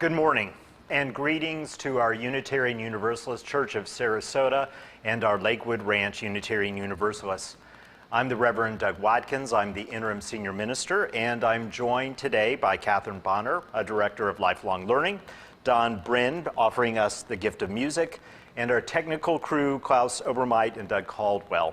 Good morning and greetings to our Unitarian Universalist Church of Sarasota and our Lakewood Ranch Unitarian Universalists. I'm the Reverend Doug Wadkins. I'm the interim senior minister, and I'm joined today by Catherine Bonner, a director of lifelong learning, Don Bryn offering us the gift of music, and our technical crew, Klaus Obermeit and Doug Caldwell.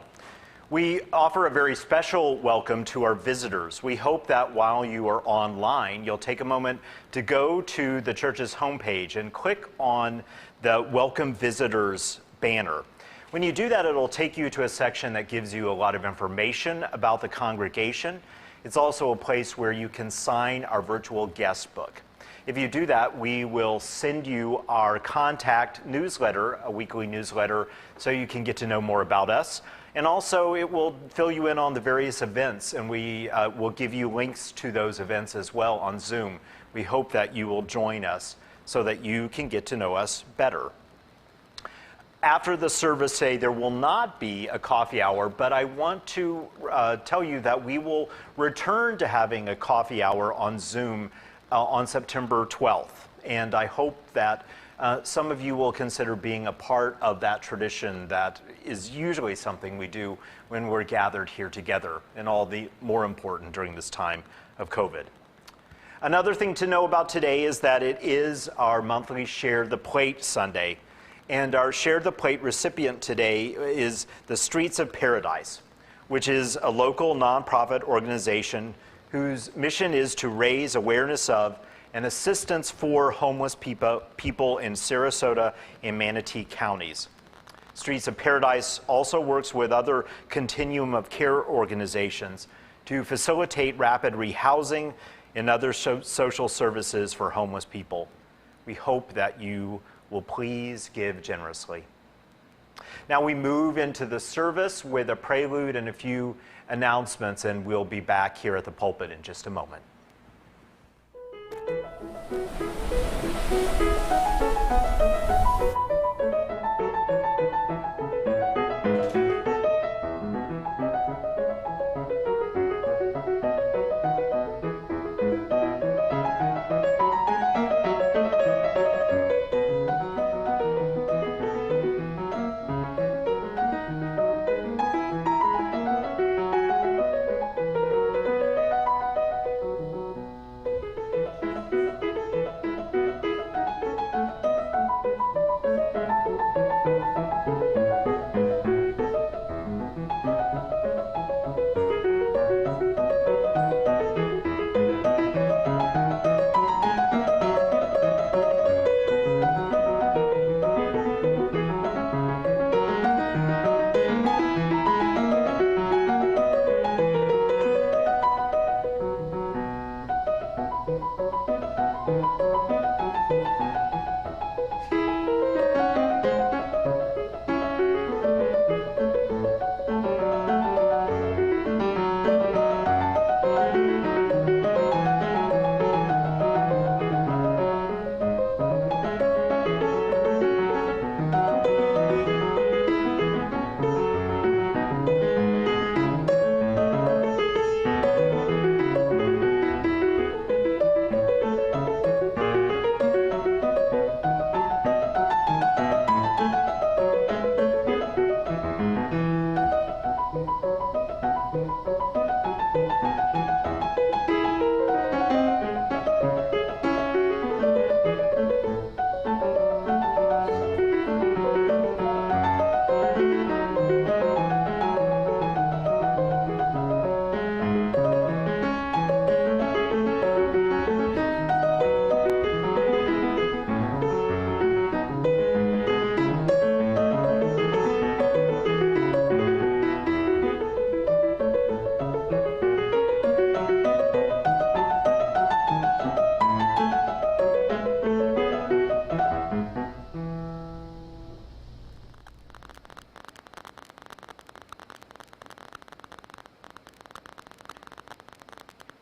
We offer a very special welcome to our visitors. We hope that while you are online, you'll take a moment to go to the church's homepage and click on the Welcome Visitors banner. When you do that, it'll take you to a section that gives you a lot of information about the congregation. It's also a place where you can sign our virtual guest book. If you do that, we will send you our contact newsletter, a weekly newsletter, so you can get to know more about us. And also, it will fill you in on the various events, and we will give you links to those events as well on Zoom. We hope that you will join us so that you can get to know us better. After the service today, there will not be a coffee hour, but I want to tell you that we will return to having a coffee hour on Zoom on September 12th. And I hope that some of you will consider being a part of that tradition that is usually something we do when we're gathered here together, and all the more important during this time of COVID. Another thing to know about today is that it is our monthly Share the Plate Sunday. And our Share the Plate recipient today is the Streets of Paradise, which is a local nonprofit organization whose mission is to raise awareness of and assistance for homeless people in Sarasota and Manatee counties. Streets of Paradise also works with other continuum of care organizations to facilitate rapid rehousing and other social services for homeless people. We hope that you will please give generously. Now we move into the service with a prelude and a few announcements, and we'll be back here at the pulpit in just a moment.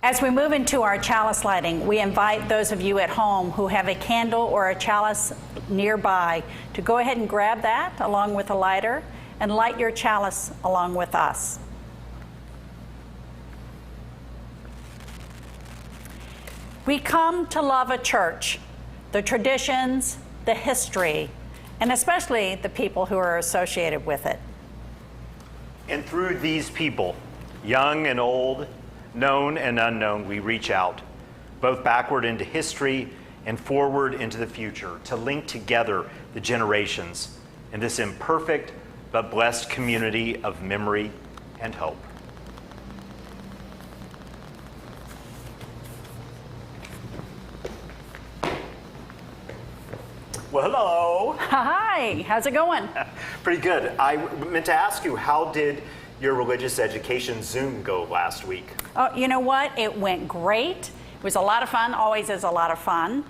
As we move into our chalice lighting, we invite those of you at home who have a candle or a chalice nearby to go ahead and grab that along with a lighter and light your chalice along with us. We come to love a church, the traditions, the history, and especially the people who are associated with it. And through these people, young and old, known and unknown, we reach out, both backward into history and forward into the future, to link together the generations in this imperfect but blessed community of memory and hope. Well, hello. Hi, how's it going? Pretty good. I meant to ask you, how did your religious education Zoom go last week? Oh, you know what? It went great. It was a lot of fun, always is a lot of fun.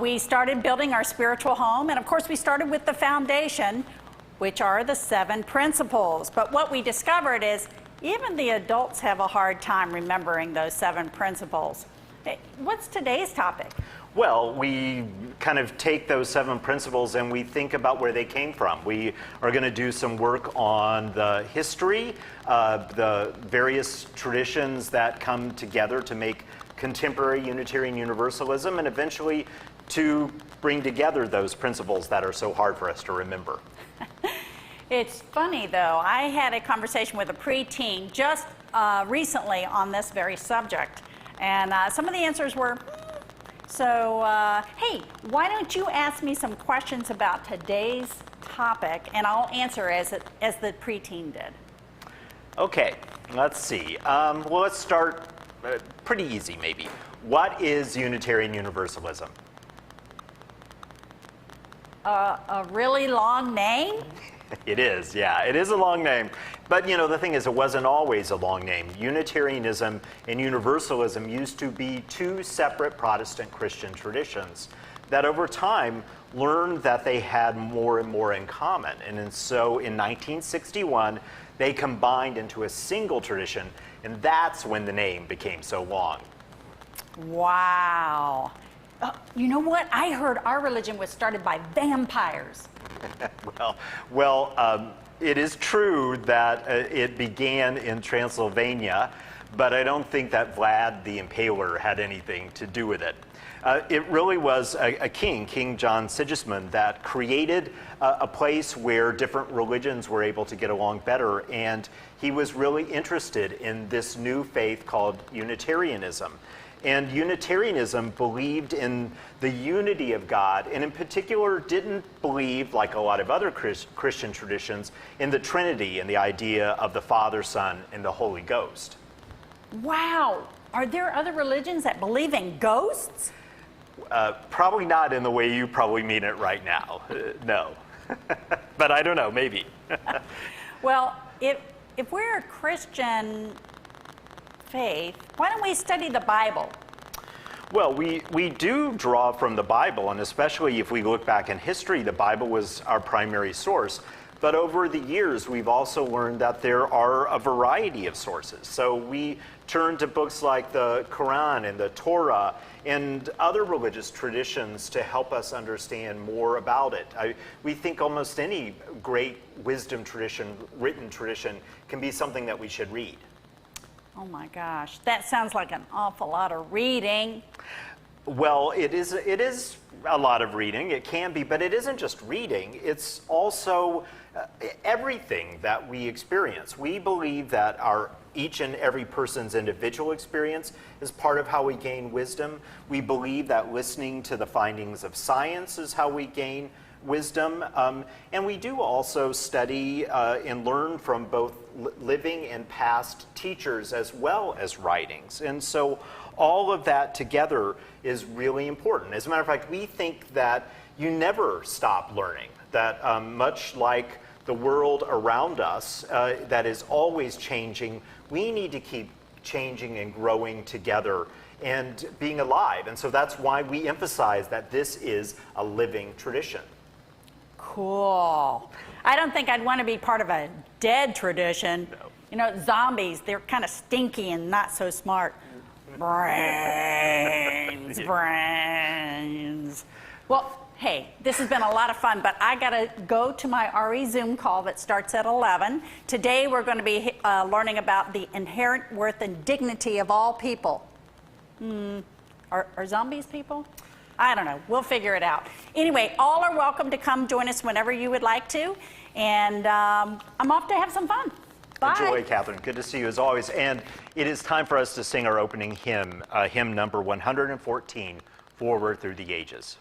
We started building our spiritual home, and of course we started with the foundation, which are the 7 principles. But what we discovered is even the adults have a hard time remembering those 7 principles. What's today's topic? Well, we kind of take those 7 principles and we think about where they came from. We are going to do some work on the history, the various traditions that come together to make contemporary Unitarian Universalism, and eventually to bring together those principles that are so hard for us to remember. It's funny, though. I had a conversation with a preteen just recently on this very subject, and some of the answers were, So, hey, why don't you ask me some questions about today's topic, and I'll answer as the preteen did. Okay, let's see. Well, let's start pretty easy, maybe. What is Unitarian Universalism? A really long name? It is, yeah. It is a long name. But, you know, the thing is, it wasn't always a long name. Unitarianism and Universalism used to be 2 separate Protestant Christian traditions that over time learned that they had more and more in common. And so in 1961, they combined into a single tradition, and that's when the name became so long. Wow. You know what? I heard our religion was started by vampires. Well, it is true that it began in Transylvania, but I don't think that Vlad the Impaler had anything to do with it. It really was a king, King John Sigismund, that created a place where different religions were able to get along better, and he was really interested in this new faith called Unitarianism. And Unitarianism believed in the unity of God, and in particular didn't believe, like a lot of other Christian traditions, in the Trinity and the idea of the Father, Son, and the Holy Ghost. Wow. Are there other religions that believe in ghosts? Probably not in the way you probably mean it right now. No. But I don't know, maybe. Well, if we're a Christian faith, why don't we study the Bible? Well, we do draw from the Bible, and especially if we look back in history, the Bible was our primary source. But over the years, we've also learned that there are a variety of sources. So we turn to books like the Quran and the Torah and other religious traditions to help us understand more about it. We think almost any great wisdom tradition, written tradition, can be something that we should read. Oh my gosh, that sounds like an awful lot of reading. Well, it is a lot of reading. It can be, but it isn't just reading. It's also everything that we experience. We believe that each and every person's individual experience is part of how we gain wisdom. We believe that listening to the findings of science is how we gain wisdom. And we do also study and learn from both living and past teachers as well as writings. And so all of that together is really important. As a matter of fact, we think that you never stop learning, that much like the world around us that is always changing, we need to keep changing and growing together and being alive. And so that's why we emphasize that this is a living tradition. Cool. I don't think I'd want to be part of a dead tradition. No. You know, zombies, they're kind of stinky and not so smart. Brains, brains. Well, hey, this has been a lot of fun, but I got to go to my RE Zoom call that starts at 11. Today we're going to be learning about the inherent worth and dignity of all people. Are zombies people? I don't know. We'll figure it out. Anyway, all are welcome to come join us whenever you would like to. And I'm off to have some fun. Bye. Enjoy, Catherine. Good to see you as always. And it is time for us to sing our opening hymn, hymn number 114, Forward Through the Ages.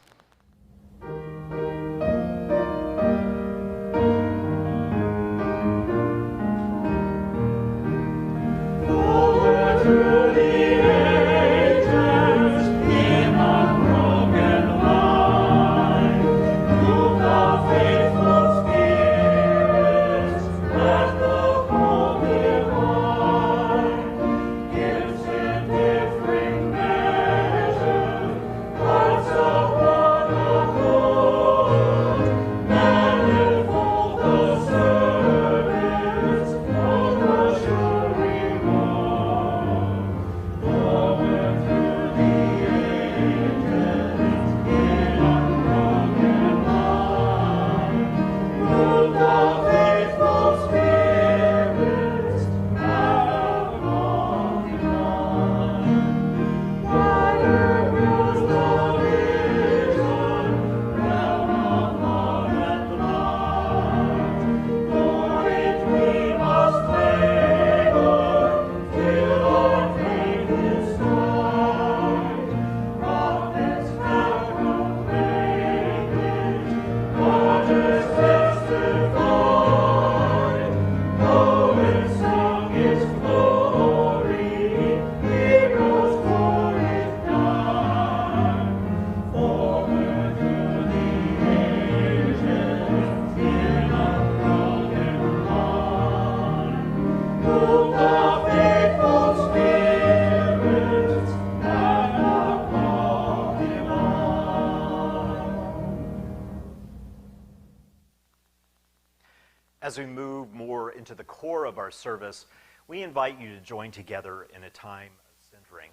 As we move more into the core of our service, we invite you to join together in a time of centering.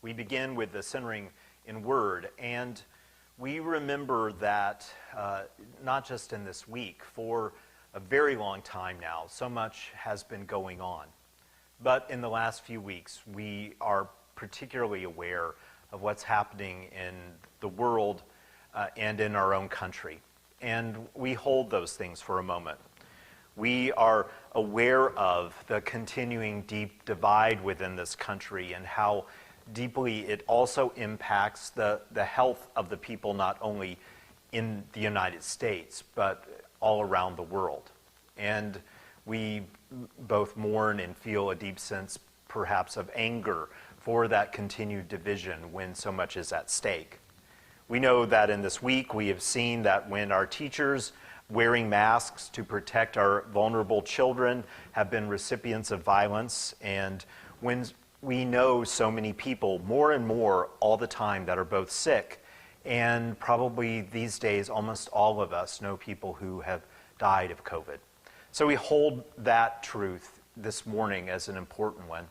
We begin with the centering in word, and we remember that not just in this week, for a very long time now, so much has been going on. But in the last few weeks, we are particularly aware of what's happening in the world and in our own country. And we hold those things for a moment. We are aware of the continuing deep divide within this country and how deeply it also impacts the health of the people, not only in the United States, but all around the world. And we both mourn and feel a deep sense, perhaps, of anger for that continued division when so much is at stake. We know that in this week we have seen that when our teachers wearing masks to protect our vulnerable children have been recipients of violence, and when we know so many people, more and more all the time, that are both sick, and probably these days almost all of us know people who have died of COVID. So we hold that truth this morning as an important one.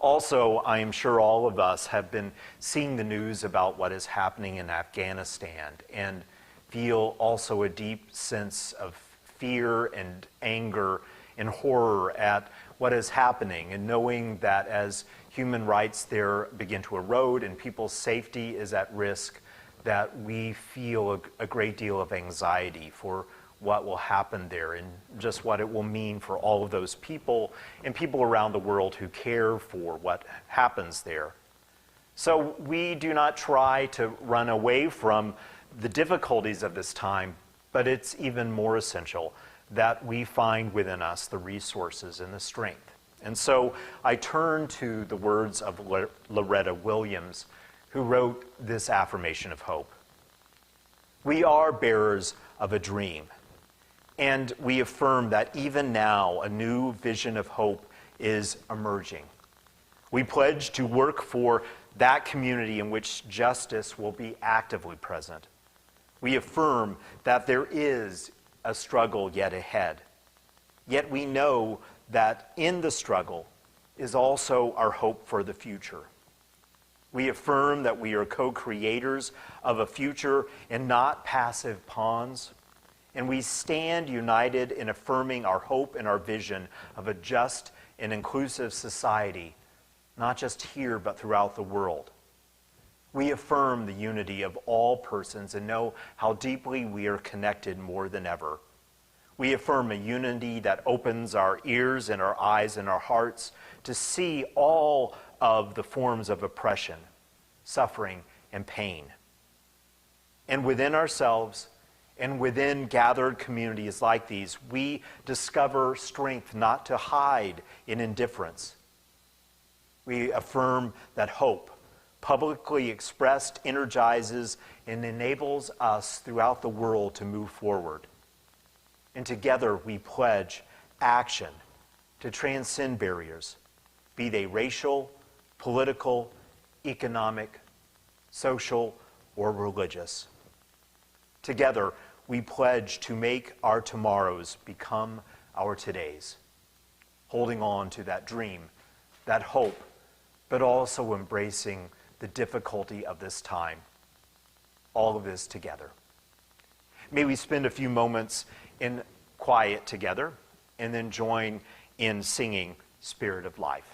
Also, I am sure all of us have been seeing the news about what is happening in Afghanistan and feel also a deep sense of fear and anger and horror at what is happening, and knowing that as human rights there begin to erode and people's safety is at risk, that we feel a great deal of anxiety for what will happen there and just what it will mean for all of those people and people around the world who care for what happens there. So we do not try to run away from the difficulties of this time, but it's even more essential that we find within us the resources and the strength. And so I turn to the words of Loretta Williams, who wrote this affirmation of hope. We are bearers of a dream, and we affirm that even now a new vision of hope is emerging. We pledge to work for that community in which justice will be actively present. We affirm that there is a struggle yet ahead. Yet we know that in the struggle is also our hope for the future. We affirm that we are co-creators of a future and not passive pawns. And we stand united in affirming our hope and our vision of a just and inclusive society, not just here, but throughout the world. We affirm the unity of all persons and know how deeply we are connected more than ever. We affirm a unity that opens our ears and our eyes and our hearts to see all of the forms of oppression, suffering, and pain. And within ourselves, and within gathered communities like these, we discover strength not to hide in indifference. We affirm that hope, publicly expressed, energizes and enables us throughout the world to move forward. And together we pledge action to transcend barriers, be they racial, political, economic, social, or religious. Together, we pledge to make our tomorrows become our todays, holding on to that dream, that hope, but also embracing the difficulty of this time. All of this together. May we spend a few moments in quiet together and then join in singing Spirit of Life.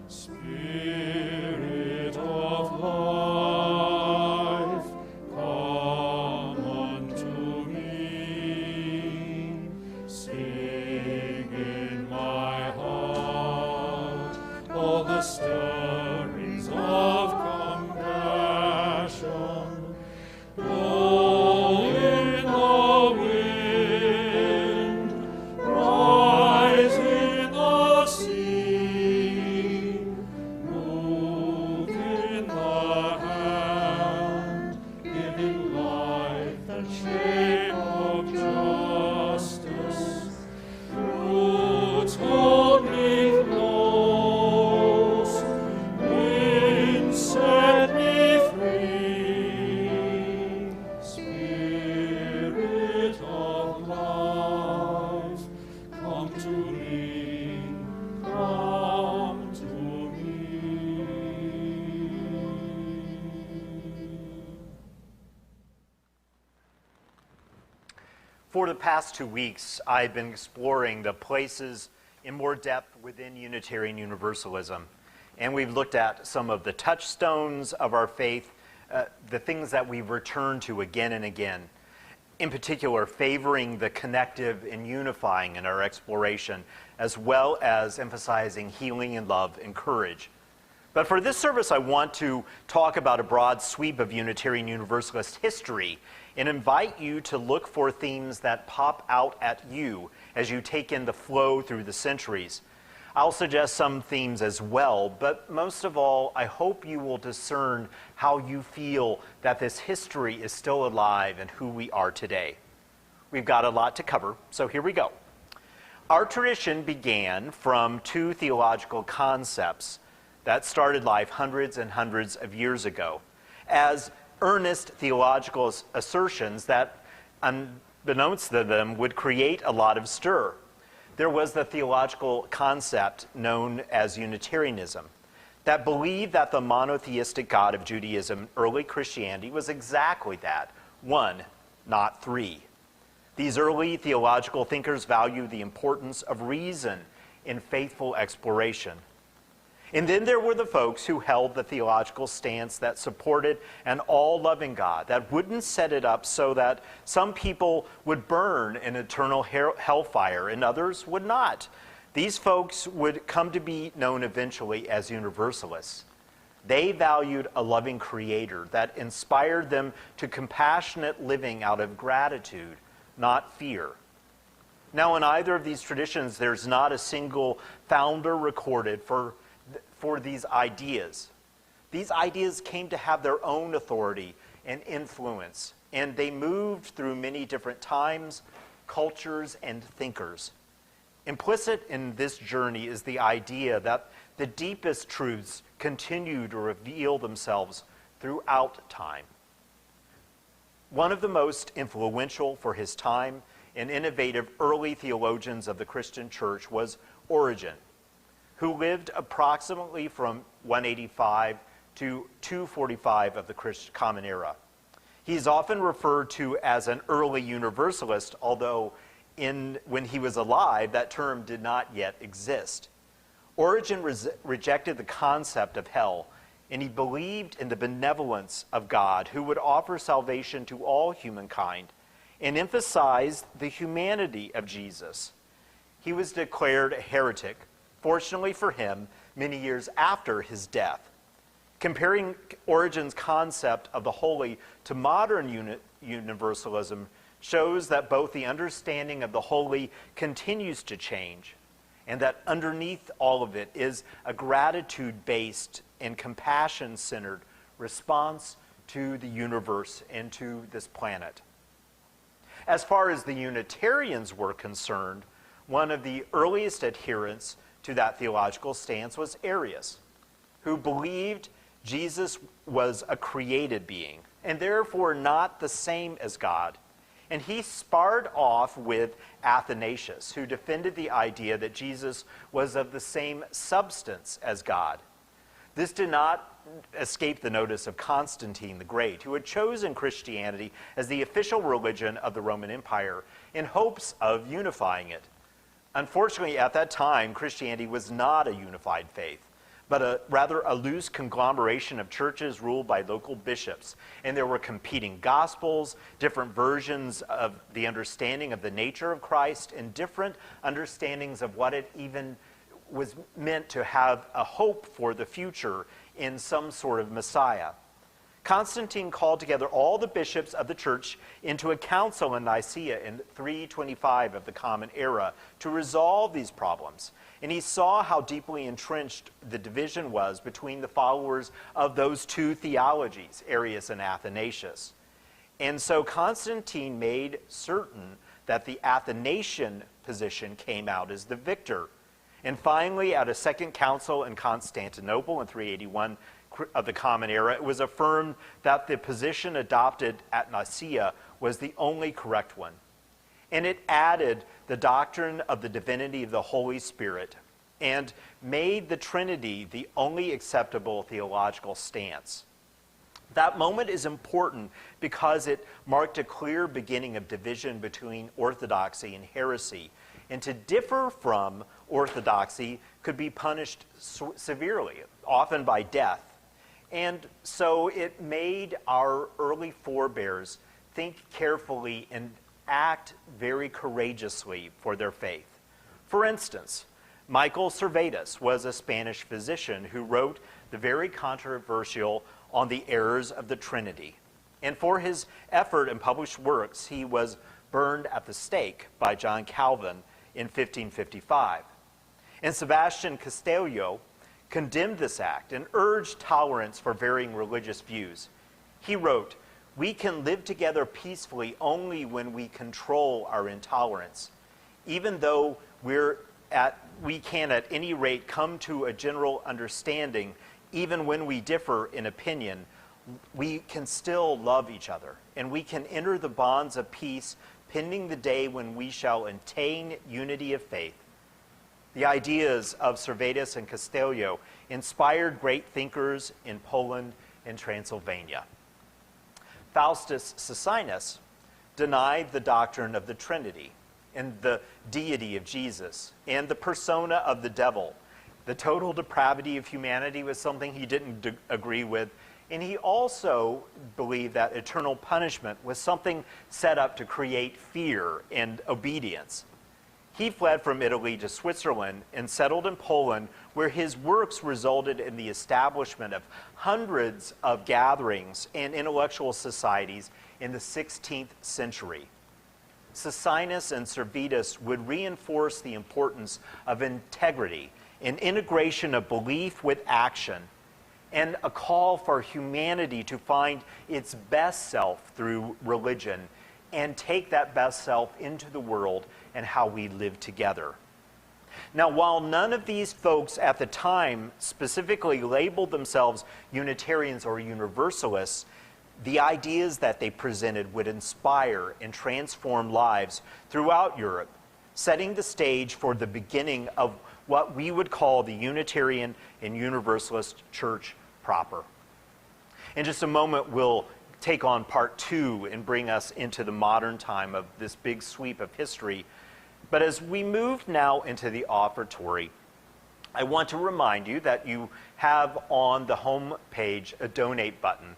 Spirit of life, come unto me. Sing in my heart all the stirrings of compassion. Blow in the wind, rise in the sea, move in the hand, giving life and shape of justice. Roots hold me close, winds set me free. Spirit of life, come to me, come to me. For the past 2 weeks, I've been exploring the places in more depth within Unitarian Universalism. And we've looked at some of the touchstones of our faith, the things that we've returned to again and again. In particular, favoring the connective and unifying in our exploration, as well as emphasizing healing and love and courage. But for this service, I want to talk about a broad sweep of Unitarian Universalist history and invite you to look for themes that pop out at you as you take in the flow through the centuries. I'll suggest some themes as well, but most of all, I hope you will discern how you feel that this history is still alive and who we are today. We've got a lot to cover, so here we go. Our tradition began from two theological concepts that started life hundreds and hundreds of years ago as earnest theological assertions that, unbeknownst to them, would create a lot of stir. There was the theological concept known as Unitarianism that believed that the monotheistic God of Judaism, early Christianity, was exactly that, one, not three. These early theological thinkers valued the importance of reason in faithful exploration. And then there were the folks who held the theological stance that supported an all-loving God, that wouldn't set it up so that some people would burn in eternal hellfire and others would not. These folks would come to be known eventually as Universalists. They valued a loving Creator that inspired them to compassionate living out of gratitude, not fear. Now, in either of these traditions, there's not a single founder recorded for these ideas. These ideas came to have their own authority and influence, and they moved through many different times, cultures, and thinkers. Implicit in this journey is the idea that the deepest truths continue to reveal themselves throughout time. One of the most influential for his time and innovative early theologians of the Christian church was Origen, who lived approximately from 185 to 245 of the Common Era. He's often referred to as an early Universalist, although when he was alive, that term did not yet exist. Origen rejected the concept of hell, and he believed in the benevolence of God, who would offer salvation to all humankind, and emphasized the humanity of Jesus. He was declared a heretic, fortunately for him, many years after his death. Comparing Origen's concept of the holy to modern universalism shows that both the understanding of the holy continues to change, and that underneath all of it is a gratitude-based and compassion-centered response to the universe and to this planet. As far as the Unitarians were concerned, one of the earliest adherents to that theological stance was Arius, who believed Jesus was a created being and therefore not the same as God. And he sparred off with Athanasius, who defended the idea that Jesus was of the same substance as God. This did not escape the notice of Constantine the Great, who had chosen Christianity as the official religion of the Roman Empire in hopes of unifying it. Unfortunately, at that time, Christianity was not a unified faith, but rather a loose conglomeration of churches ruled by local bishops. And there were competing gospels, different versions of the understanding of the nature of Christ, and different understandings of what it even was meant to have a hope for the future in some sort of Messiah. Constantine called together all the bishops of the church into a council in Nicaea in 325 of the Common Era to resolve these problems. And he saw how deeply entrenched the division was between the followers of those two theologies, Arius and Athanasius. And so Constantine made certain that the Athanasian position came out as the victor. And finally, at a second council in Constantinople in 381 of the Common Era, it was affirmed that the position adopted at Nicaea was the only correct one. And it added the doctrine of the divinity of the Holy Spirit and made the Trinity the only acceptable theological stance. That moment is important because it marked a clear beginning of division between orthodoxy and heresy. And to differ from orthodoxy could be punished severely, often by death. And so it made our early forebears think carefully and act very courageously for their faith. For instance, Michael Servetus was a Spanish physician who wrote the very controversial On the Errors of the Trinity. And for his effort and published works, he was burned at the stake by John Calvin in 1555. And Sebastian Castellio condemned this act and urged tolerance for varying religious views. He wrote, "We can live together peacefully only when we control our intolerance. Even though we can at any rate come to a general understanding, even when we differ in opinion, we can still love each other, and we can enter the bonds of peace pending the day when we shall attain unity of faith." The ideas of Servetus and Castellio inspired great thinkers in Poland and Transylvania. Faustus Socinus denied the doctrine of the Trinity and the deity of Jesus and the persona of the devil. The total depravity of humanity was something he didn't agree with, and he also believed that eternal punishment was something set up to create fear and obedience. He fled from Italy to Switzerland and settled in Poland, where his works resulted in the establishment of hundreds of gatherings and intellectual societies in the 16th century. Socinus and Servetus would reinforce the importance of integrity, an integration of belief with action, and a call for humanity to find its best self through religion and take that best self into the world and how we live together. Now, while none of these folks at the time specifically labeled themselves Unitarians or Universalists, the ideas that they presented would inspire and transform lives throughout Europe, setting the stage for the beginning of what we would call the Unitarian and Universalist Church proper. In just a moment, we'll take on part 2 and bring us into the modern time of this big sweep of history. But as we move now into the offertory, I want to remind you that you have on the home page a donate button.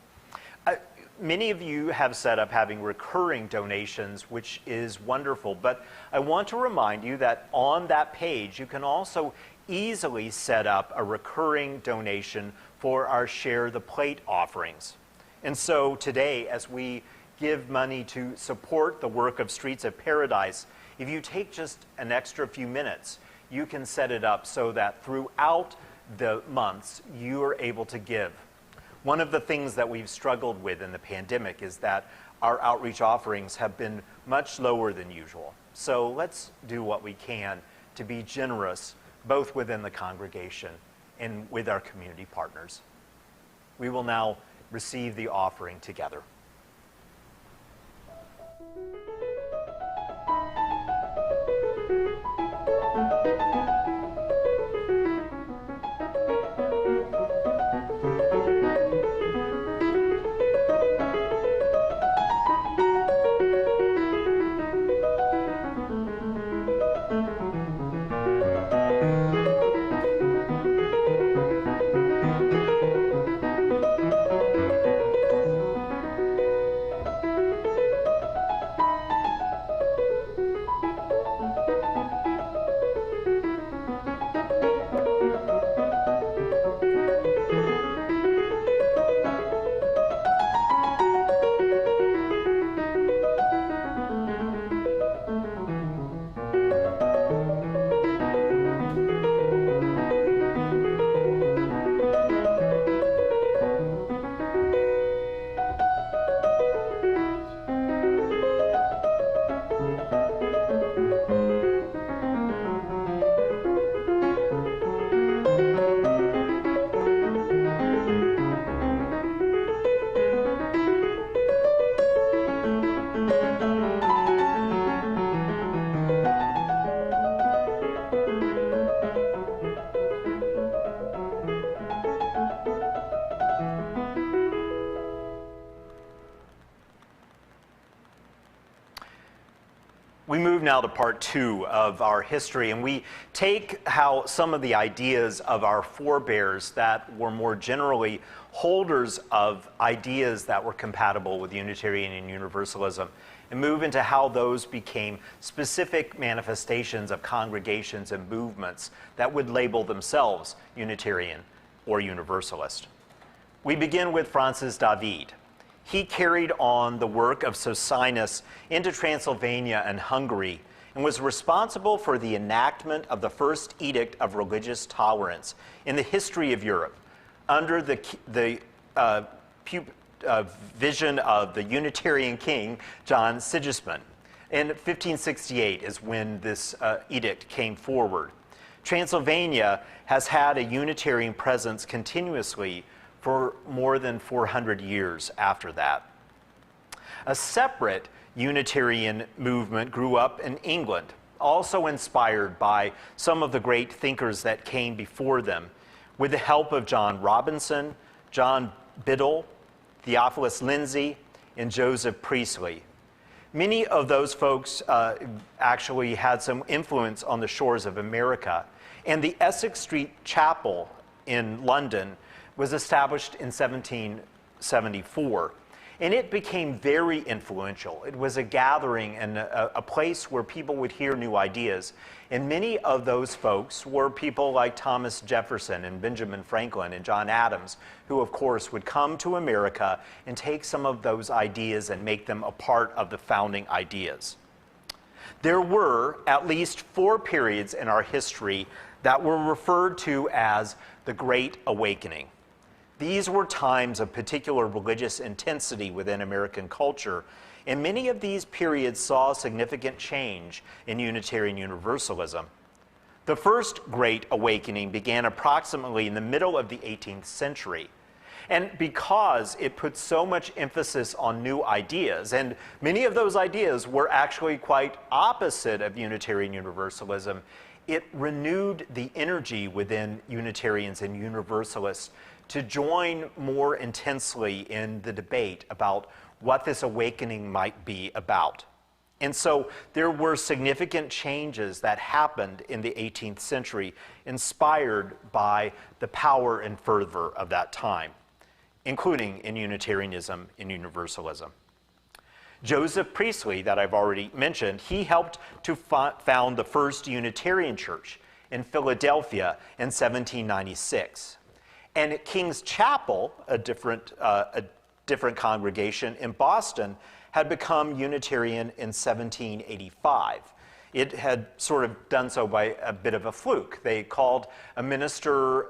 Many of you have set up having recurring donations, which is wonderful, but I want to remind you that on that page you can also easily set up a recurring donation for our Share the Plate offerings. And so today, as we give money to support the work of Streets of Paradise, if you take just an extra few minutes, you can set it up so that throughout the months you are able to give. One of the things that we've struggled with in the pandemic is that our outreach offerings have been much lower than usual. So let's do what we can to be generous, both within the congregation and with our community partners. We will now receive the offering together. We move now to part 2 of our history, and we take how some of the ideas of our forebears that were more generally holders of ideas that were compatible with Unitarian and Universalism, and move into how those became specific manifestations of congregations and movements that would label themselves Unitarian or Universalist. We begin with Francis David. He carried on the work of Socinus into Transylvania and Hungary and was responsible for the enactment of the first edict of religious tolerance in the history of Europe under the vision of the Unitarian king, John Sigismund. In 1568 is when this edict came forward. Transylvania has had a Unitarian presence continuously for more than 400 years after that. A separate Unitarian movement grew up in England, also inspired by some of the great thinkers that came before them, with the help of John Robinson, John Biddle, Theophilus Lindsay, and Joseph Priestley. Many of those folks actually had some influence on the shores of America, and the Essex Street Chapel in London was established in 1774, and it became very influential. It was a gathering and a place where people would hear new ideas, and many of those folks were people like Thomas Jefferson and Benjamin Franklin and John Adams, who of course would come to America and take some of those ideas and make them a part of the founding ideas. There were at least 4 periods in our history that were referred to as the Great Awakening. These were times of particular religious intensity within American culture, and many of these periods saw significant change in Unitarian Universalism. The first Great Awakening began approximately in the middle of the 18th century. And because it put so much emphasis on new ideas, and many of those ideas were actually quite opposite of Unitarian Universalism, it renewed the energy within Unitarians and Universalists to join more intensely in the debate about what this awakening might be about. And so there were significant changes that happened in the 18th century, inspired by the power and fervor of that time, including in Unitarianism and Universalism. Joseph Priestley, that I've already mentioned, he helped to found the first Unitarian church in Philadelphia in 1796. And at King's Chapel, a different congregation in Boston, had become Unitarian in 1785. It had sort of done so by a bit of a fluke. They called a minister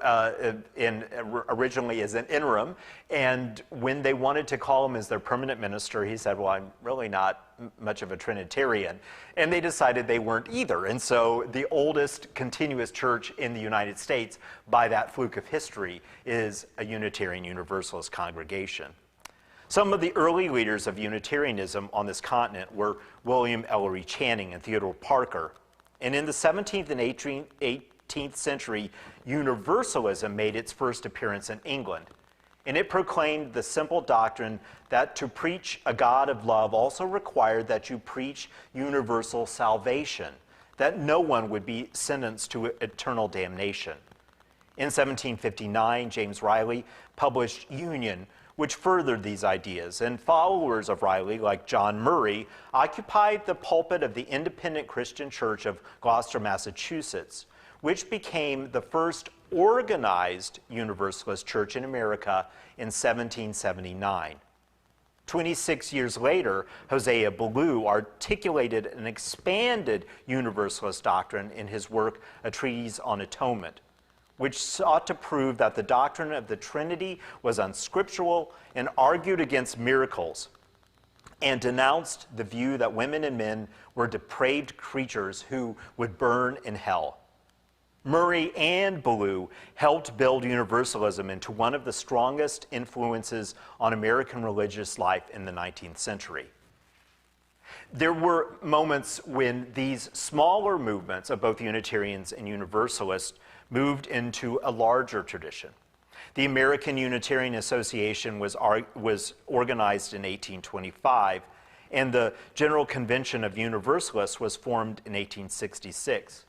originally as an interim, and when they wanted to call him as their permanent minister, he said, well, I'm really not much of a Trinitarian. And they decided they weren't either. And so the oldest continuous church in the United States, by that fluke of history, is a Unitarian Universalist congregation. Some of the early leaders of Unitarianism on this continent were William Ellery Channing and Theodore Parker. And in the 17th and 18th century, Universalism made its first appearance in England. And it proclaimed the simple doctrine that to preach a God of love also required that you preach universal salvation, that no one would be sentenced to eternal damnation. In 1759, James Riley published Union, which furthered these ideas, and followers of Riley, like John Murray, occupied the pulpit of the Independent Christian Church of Gloucester, Massachusetts, which became the first organized Universalist church in America in 1779. 26 years later, Hosea Ballou articulated an expanded Universalist doctrine in his work, A Treatise on Atonement, which sought to prove that the doctrine of the Trinity was unscriptural and argued against miracles, and denounced the view that women and men were depraved creatures who would burn in hell. Murray and Ballou helped build Universalism into one of the strongest influences on American religious life in the 19th century. There were moments when these smaller movements of both Unitarians and Universalists moved into a larger tradition. The American Unitarian Association was organized in 1825, and the General Convention of Universalists was formed in 1866.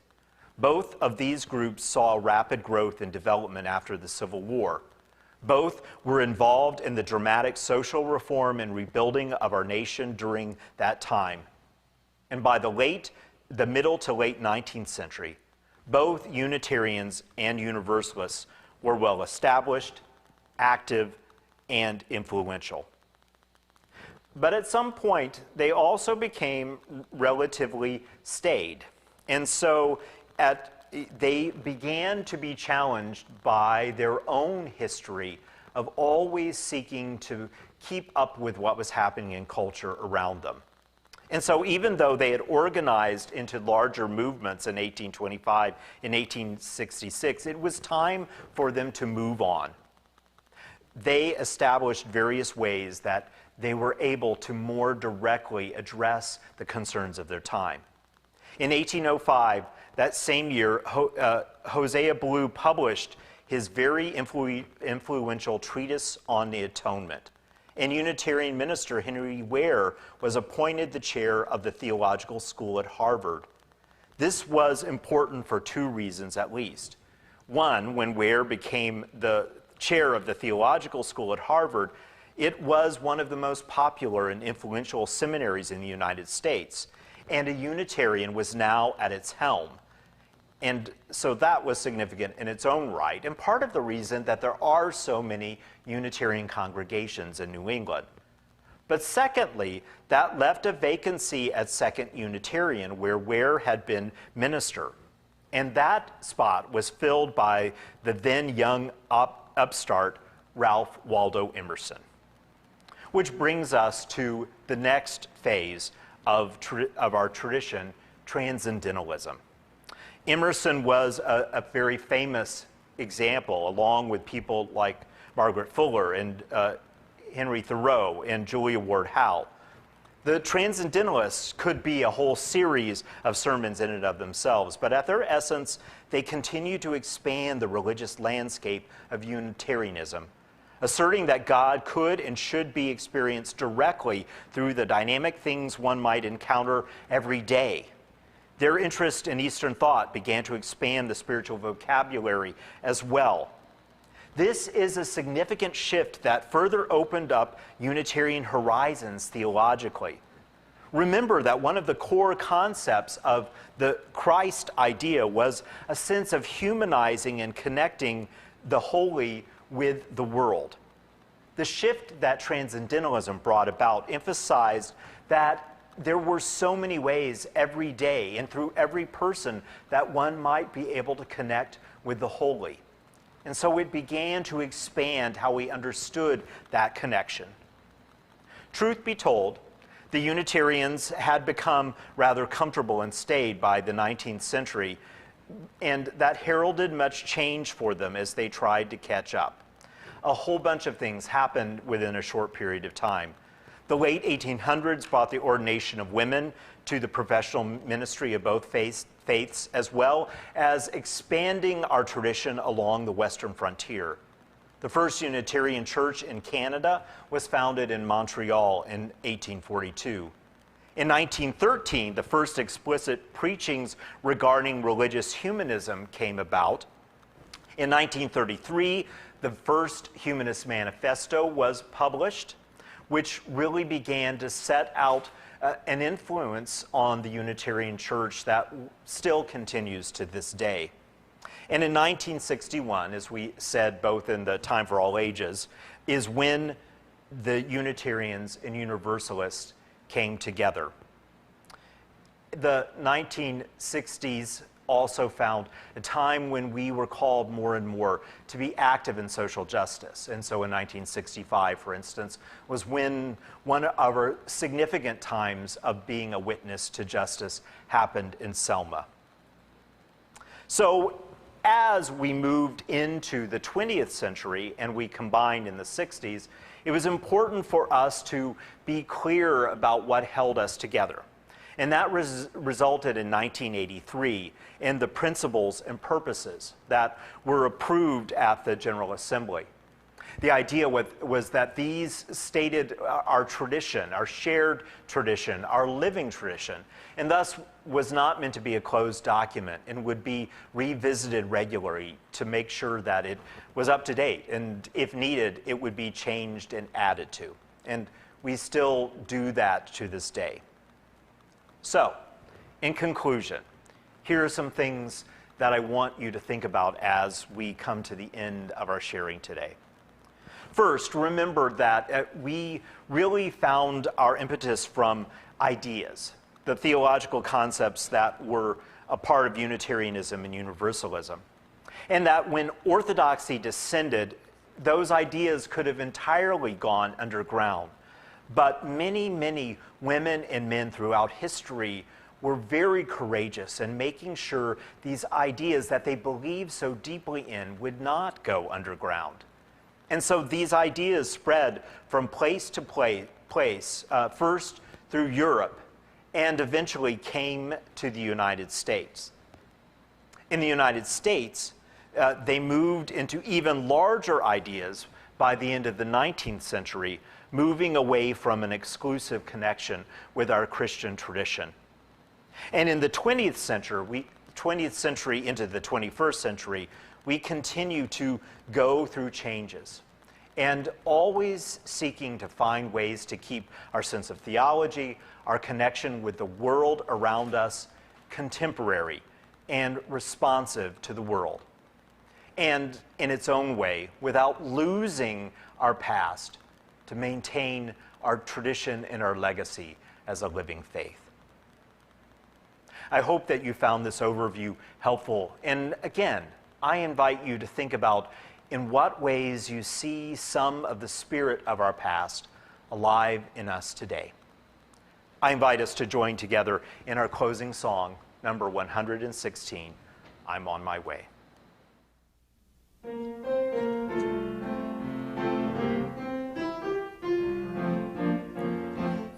Both of these groups saw rapid growth and development after the Civil War. Both were involved in the dramatic social reform and rebuilding of our nation during that time. And by the middle to late 19th century, both Unitarians and Universalists were well established, active, and influential. But at some point, they also became relatively staid. And so they began to be challenged by their own history of always seeking to keep up with what was happening in culture around them. And so even though they had organized into larger movements in 1825 and 1866, it was time for them to move on. They established various ways that they were able to more directly address the concerns of their time. In 1805, that same year, Hosea Blue published his very influential treatise on the atonement. And Unitarian minister Henry Ware was appointed the chair of the theological school at Harvard. This was important for two reasons at least. One, when Ware became the chair of the theological school at Harvard, it was one of the most popular and influential seminaries in the United States, and a Unitarian was now at its helm. And so that was significant in its own right, and part of the reason that there are so many Unitarian congregations in New England. But secondly, that left a vacancy at Second Unitarian where Ware had been minister. And that spot was filled by the then young upstart Ralph Waldo Emerson. Which brings us to the next phase of our tradition, transcendentalism. Emerson was a very famous example, along with people like Margaret Fuller and Henry Thoreau and Julia Ward Howe. The Transcendentalists could be a whole series of sermons in and of themselves, but at their essence, they continue to expand the religious landscape of Unitarianism, asserting that God could and should be experienced directly through the dynamic things one might encounter every day. Their interest in Eastern thought began to expand the spiritual vocabulary as well. This is a significant shift that further opened up Unitarian horizons theologically. Remember that one of the core concepts of the Christ idea was a sense of humanizing and connecting the holy with the world. The shift that Transcendentalism brought about emphasized that there were so many ways every day and through every person that one might be able to connect with the holy. And so it began to expand how we understood that connection. Truth be told, the Unitarians had become rather comfortable and staid by the 19th century, and that heralded much change for them as they tried to catch up. A whole bunch of things happened within a short period of time. The late 1800s brought the ordination of women to the professional ministry of both faiths, as well as expanding our tradition along the western frontier. The first Unitarian church in Canada was founded in Montreal in 1842. In 1913, the first explicit preachings regarding religious humanism came about. In 1933, the first Humanist Manifesto was published, which really began to set out an influence on the Unitarian Church that still continues to this day. And in 1961, as we said both in the Time for All Ages, is when the Unitarians and Universalists came together. The 1960s also found a time when we were called more and more to be active in social justice. And so in 1965, for instance, was when one of our significant times of being a witness to justice happened in Selma. So as we moved into the 20th century and we combined in the 60s, it was important for us to be clear about what held us together. And that resulted in 1983 in the principles and purposes that were approved at the General Assembly. The idea was that these stated our tradition, our shared tradition, our living tradition, and thus was not meant to be a closed document and would be revisited regularly to make sure that it was up to date, and if needed, it would be changed and added to. And we still do that to this day. So, in conclusion, here are some things that I want you to think about as we come to the end of our sharing today. First, remember that we really found our impetus from ideas, the theological concepts that were a part of Unitarianism and Universalism. And that when orthodoxy descended, those ideas could have entirely gone underground. But many, many women and men throughout history were very courageous in making sure these ideas that they believed so deeply in would not go underground. And so these ideas spread from place to place, first through Europe, and eventually came to the United States. In the United States, they moved into even larger ideas by the end of the 19th century, moving away from an exclusive connection with our Christian tradition. And in the 20th century into the 21st century, we continue to go through changes and always seeking to find ways to keep our sense of theology, our connection with the world around us, contemporary and responsive to the world. And in its own way, without losing our past, to maintain our tradition and our legacy as a living faith. I hope that you found this overview helpful. And again, I invite you to think about in what ways you see some of the spirit of our past alive in us today. I invite us to join together in our closing song, number 116, I'm on my way.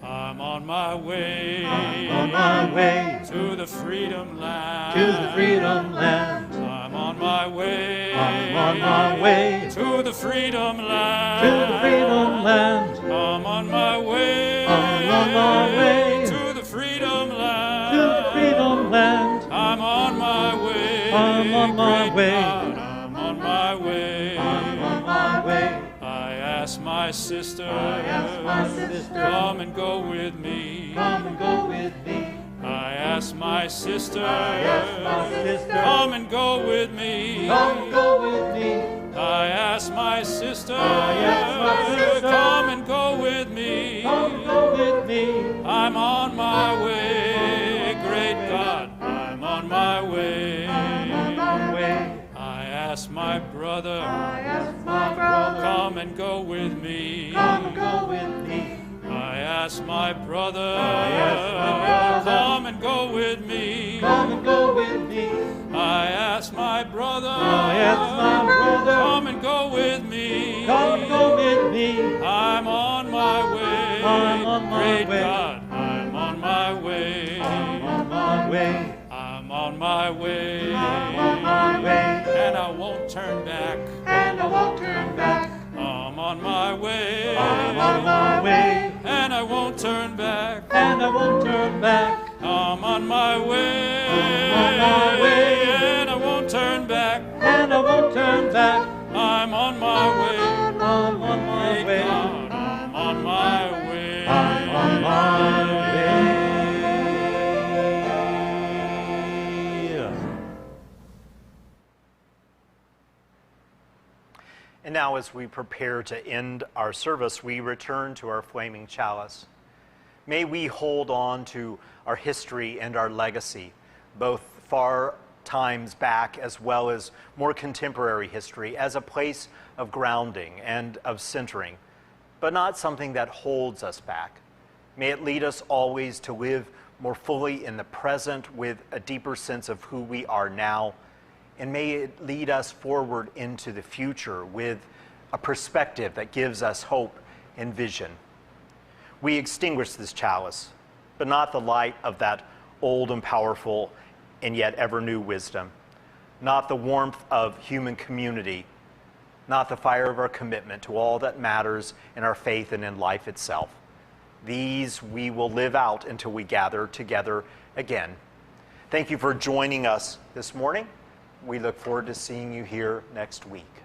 I'm on my way. I'm on my way To the freedom land. to the freedom land. I'm on my way. I'm on my way To the freedom land. to the freedom land. I'm on my way. I'm on my way To the freedom land. to the freedom land. I'm on my way. I'm on my Great way. God, I'm on my way. I'm on my way. I ask my sister. I ask my sister, Come and go with me. come and go with me. I ask my sister. I ask my sister, Come and go with me. come and go with me. I ask my sister. I ask my sister, Come and go with me. come and go with me. I'm on my way. Great God, I'm on my way. I'm on my way. I ask my brother. I ask my brother, Come and go with me. come and go with me. I ask my brother. ask my brother, Come and go with me. come and go with me. I ask my brother. I ask my brother, Come and go with me. come and go with me. I'm on my way. I'm on my Great way. God, I'm on my way. I'm on my way. I'm on my way. I'm on my way. And I won't turn back. And I won't turn back. I'm on my way. I'm on my way. And I won't turn back. And I won't turn back. I'm on my way. I'm on my way. And I won't turn back. And I won't turn back. I'm on my way. I'm on my Great way. God, I'm on my way. I'm on my way. And now as we prepare to end our service, we return to our flaming chalice. May we hold on to our history and our legacy, both far times back as well as more contemporary history, as a place of grounding and of centering, but not something that holds us back. May it lead us always to live more fully in the present with a deeper sense of who we are now, and may it lead us forward into the future with a perspective that gives us hope and vision. We extinguish this chalice, but not the light of that old and powerful and yet ever new wisdom, not the warmth of human community, not the fire of our commitment to all that matters in our faith and in life itself. These we will live out until we gather together again. Thank you for joining us this morning. We look forward to seeing you here next week.